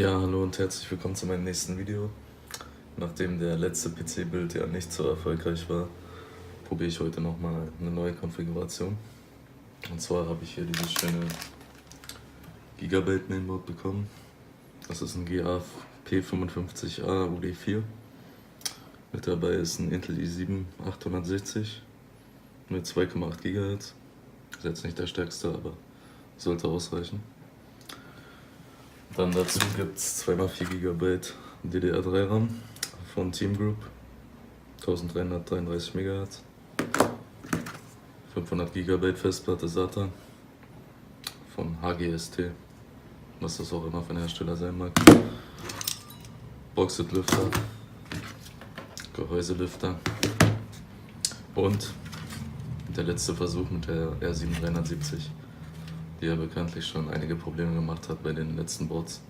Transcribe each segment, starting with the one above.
Ja, hallo und herzlich willkommen zu meinem nächsten Video. Nachdem der letzte PC-Build ja nicht so erfolgreich war, probiere ich heute nochmal eine neue Konfiguration. Und zwar habe ich hier dieses schöne Gigabyte Mainboard bekommen. Das ist ein GA P55A UD4. Mit dabei ist ein Intel i7 860 mit 2,8 GHz. Ist jetzt nicht der stärkste, aber sollte ausreichen. Dann dazu gibt es 2x4 GB DDR3 RAM von Team Group, 1333 MHz, 500 GB Festplatte SATA von HGST, was das auch immer für ein Hersteller sein mag, Boxit-Lüfter, Gehäuselüfter und der letzte Versuch mit der R7 die ja bekanntlich schon einige Probleme gemacht hat bei den letzten Boards.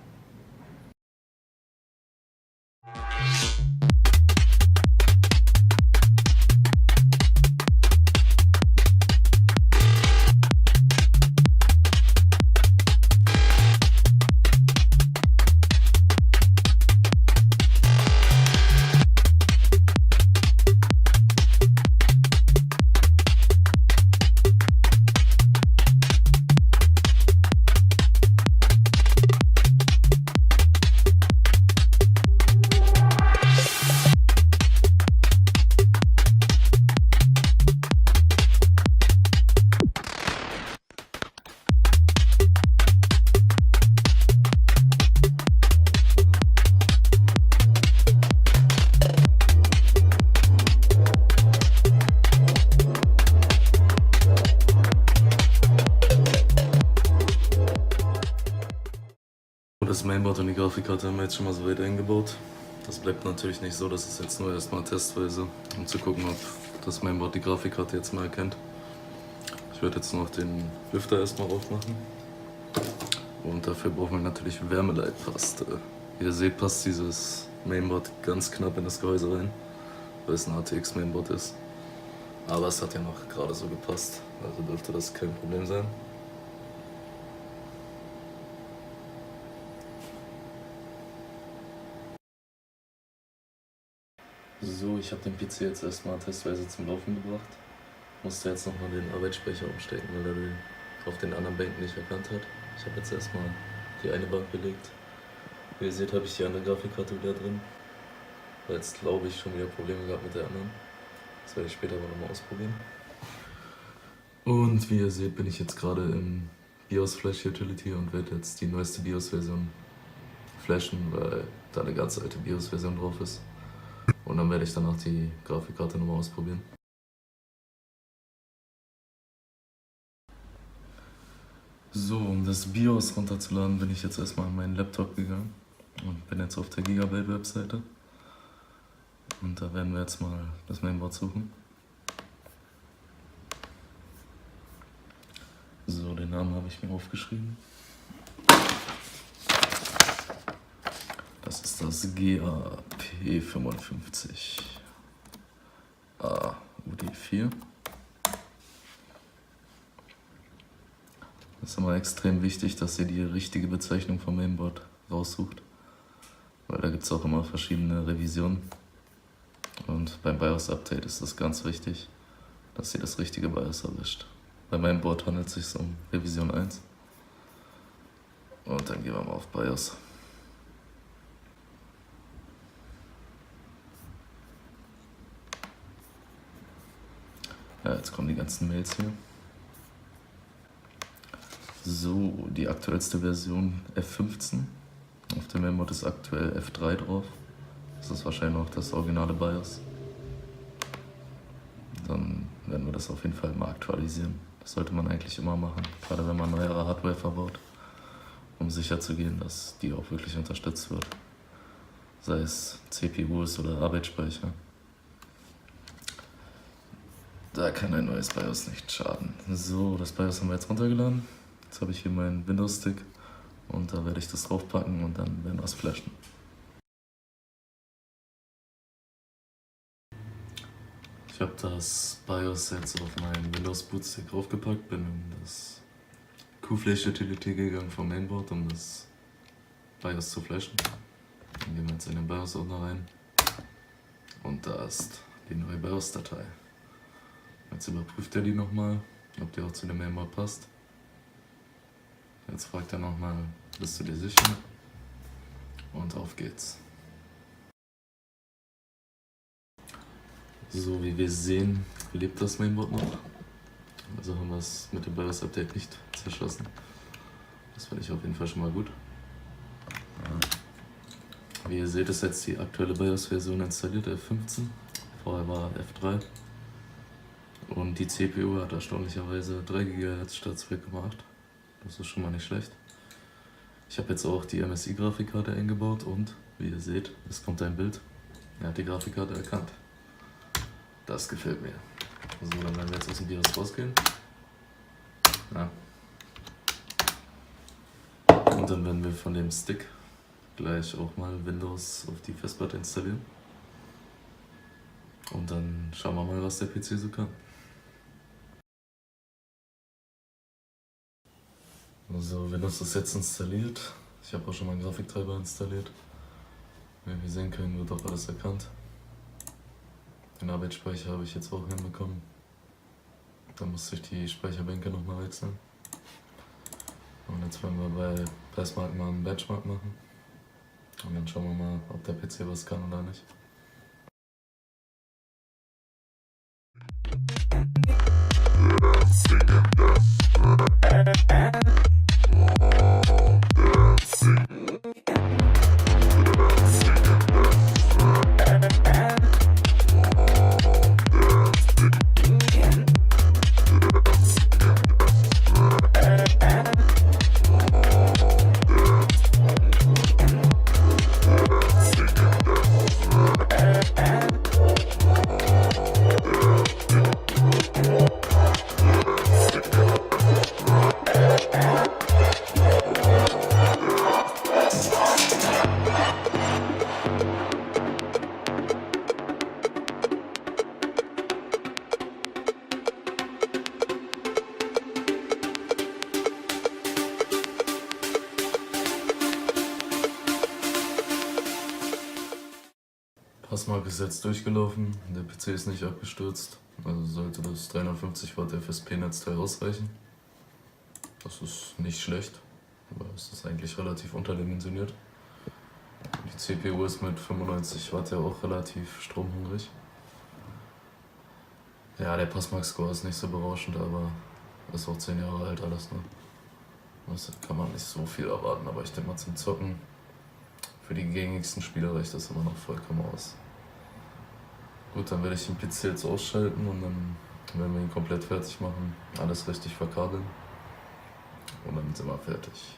Das Mainboard und die Grafikkarte haben wir jetzt schon mal so weit eingebaut. Das bleibt natürlich nicht so, das ist jetzt nur erstmal testweise, um zu gucken, ob das Mainboard die Grafikkarte jetzt mal erkennt. Ich werde jetzt noch den Lüfter erstmal aufmachen. Und dafür brauchen wir natürlich Wärmeleitpaste. Wie ihr seht, passt dieses Mainboard ganz knapp in das Gehäuse rein, weil es ein ATX Mainboard ist. Aber es hat ja noch gerade so gepasst, also dürfte das kein Problem sein. So, ich habe den PC jetzt erstmal testweise zum Laufen gebracht. Musste jetzt nochmal den Arbeitsspeicher umstecken, weil er den auf den anderen Bänken nicht erkannt hat. Ich habe jetzt erstmal die eine Bank belegt. Wie ihr seht, habe ich die andere Grafikkarte wieder drin. Weil jetzt glaube ich schon wieder Probleme gehabt mit der anderen. Das werde ich später aber nochmal ausprobieren. Und wie ihr seht, bin ich jetzt gerade im BIOS Flash Utility und werde jetzt die neueste BIOS-Version flashen, weil da eine ganz alte BIOS-Version drauf ist. Und dann werde ich danach die Grafikkarte nochmal ausprobieren. So, um das BIOS runterzuladen, bin ich jetzt erstmal an meinen Laptop gegangen und bin jetzt auf der Gigabyte-Webseite. Und da werden wir jetzt mal das Mainboard suchen. So, den Namen habe ich mir aufgeschrieben. Das ist das GA P55A UD4. Das ist immer extrem wichtig, dass ihr die richtige Bezeichnung vom Mainboard raussucht, weil da gibt es auch immer verschiedene Revisionen. Und beim BIOS-Update ist es ganz wichtig, dass ihr das richtige BIOS erwischt. Bei meinem Board handelt es sich um Revision 1. Und dann gehen wir mal auf BIOS. Ja, jetzt kommen die ganzen Mails hier. So, die aktuellste Version F15. Auf dem Mainboard ist aktuell F3 drauf. Das ist wahrscheinlich noch das originale BIOS. Dann werden wir das auf jeden Fall mal aktualisieren. Das sollte man eigentlich immer machen, gerade wenn man neuere Hardware verbaut, um sicher zu gehen, dass die auch wirklich unterstützt wird. Sei es CPUs oder Arbeitsspeicher. Da kann ein neues BIOS nicht schaden. So, das BIOS haben wir jetzt runtergeladen. Jetzt habe ich hier meinen Windows-Stick und da werde ich das draufpacken und dann werden wir es flashen. Ich habe das BIOS jetzt auf meinen Windows Bootstick draufgepackt, bin in das QFlash Utility gegangen vom Mainboard, um das BIOS zu flashen. Dann gehen wir jetzt in den BIOS-Ordner rein. Und da ist die neue BIOS-Datei. Jetzt überprüft er die nochmal, ob die auch zu dem Mainboard passt. Jetzt fragt er nochmal, bist du dir sicher? Und auf geht's. So wie wir sehen, lebt das Mainboard noch. Also haben wir es mit dem BIOS-Update nicht zerschossen. Das finde ich auf jeden Fall schon mal gut. Wie ihr seht, ist jetzt die aktuelle BIOS-Version installiert, F15. Vorher war F3. Und die CPU hat erstaunlicherweise 3 GHz statt 2,8. Das ist schon mal nicht schlecht. Ich habe jetzt auch die MSI-Grafikkarte eingebaut und wie ihr seht, es kommt ein Bild. Er hat die Grafikkarte erkannt. Das gefällt mir. So, dann werden wir jetzt aus dem BIOS rausgehen. Ja. Und dann werden wir von dem Stick gleich auch mal Windows auf die Festplatte installieren. Und dann schauen wir mal, was der PC so kann. Also Windows ist jetzt installiert. Ich habe auch schon mal einen Grafiktreiber installiert. Wie wir sehen können, wird auch alles erkannt. Den Arbeitsspeicher habe ich jetzt auch hinbekommen. Dann musste ich die Speicherbänke nochmal wechseln. Und jetzt werden wir bei Passmark mal einen Benchmark machen. Und dann schauen wir mal, ob der PC was kann oder nicht. Passmark ist jetzt durchgelaufen, der PC ist nicht abgestürzt, also sollte das 350 Watt FSP-Netzteil ausreichen. Das ist nicht schlecht, aber es ist eigentlich relativ unterdimensioniert. Die CPU ist mit 95 Watt ja auch relativ stromhungrig. Ja, der Passmark-Score ist nicht so berauschend, aber ist auch 10 Jahre alt alles, ne? Das kann man nicht so viel erwarten, aber ich denke mal zum Zocken, für die gängigsten Spieler reicht das immer noch vollkommen aus. Gut, dann werde ich den PC jetzt ausschalten und dann werden wir ihn komplett fertig machen, alles richtig verkabeln und dann sind wir fertig.